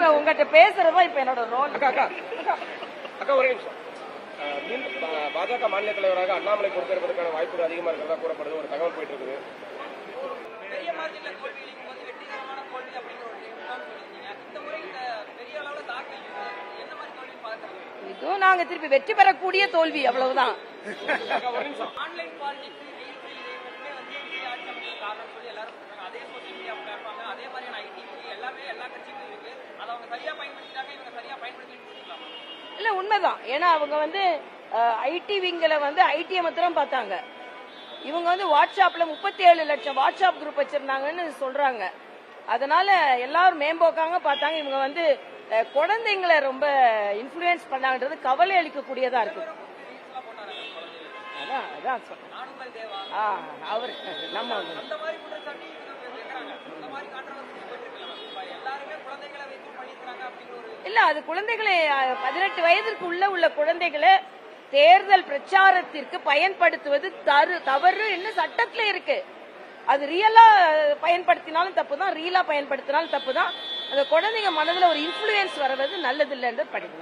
அதனால உங்ககிட்ட பேசுறதா இப்ப என்னோட ரோல். அக்கா ஒரே நிமிஷம். பாஜக மாநில தலைவராக அண்ணாமலை பொறுப்பேற்பதற்கான வாய்ப்புகள் அதிகமா இருக்கிறதா கூறப்படுது. ஒரு தகவல் போயிட்டு இருக்குது. பெரிய மாநில தோல்வியிலும் போது வெற்றிகரமான தோல்வி அப்படிங்கிற ஒரு சொல்லியிருக்கீங்க. இந்த முறை இந்த பெரிய அளவுல தாக்கல் என்ன மாதிரி தோல்வி பார்க்கறது? இதுவும் நாங்க திருப்பி வெற்றி பெறக்கூடிய தோல்வி, அவ்வளவுதான். ஆன்லைன் பாலிடிக்ஸ் இதையுமே வந்து இந்திய ஆட்சி அமைக்க காரணம் சொல்லி எல்லாரும் சொல்றாங்க. அதே சோசியல் மீடியா பிளாட்ஃபார்ம் அதே மாதிரியான ஐடி எல்லாமே எல்லா கட்சிகளும் இருக்கு. அதை அவங்க சரியா பயன்படுத்திட்டாங்க, இவங்க சரியா பயன்படுத்திக்கலாம். இல்ல உண்மைதான். ஏன்னா அவங்க வந்து ஐடி விங்கில வந்து ஐடியை மாத்திரம் பார்த்தாங்க. இவங்க வந்து வாட்ஸ்அப்ல 37 லட்சம் வாட்ஸ்அப் குரூப் வச்சிருந்தாங்கன்னு சொல்றாங்க. அதனால எல்லாரும் மேம்போக்காங்க பார்த்தாங்க. இவங்க வந்து குழந்தைங்களை ரொம்ப இன்ஃபுளுயன்ஸ் பண்ணாங்கன்றது கவலை அளிக்கக்கூடியதா இருக்கு. அதான் சொல்றேன். அவர் நம்ம இல்ல, அது குழந்தைகளை 18 வயதிற்கு உள்ள குழந்தைகளை தேர்தல் பிரச்சாரத்திற்கு பயன்படுத்துவது தவறு என்ன சட்டத்துல இருக்கு. அது ரியலா பயன்படுத்தினாலும் தப்புதான், ரீலா பயன்படுத்தினாலும் தப்புதான். அந்த குழந்தைங்க மனதில் ஒரு இன்ஃபுளுயன்ஸ் வருவது நல்லது இல்லைன்றது படிக்கணும்.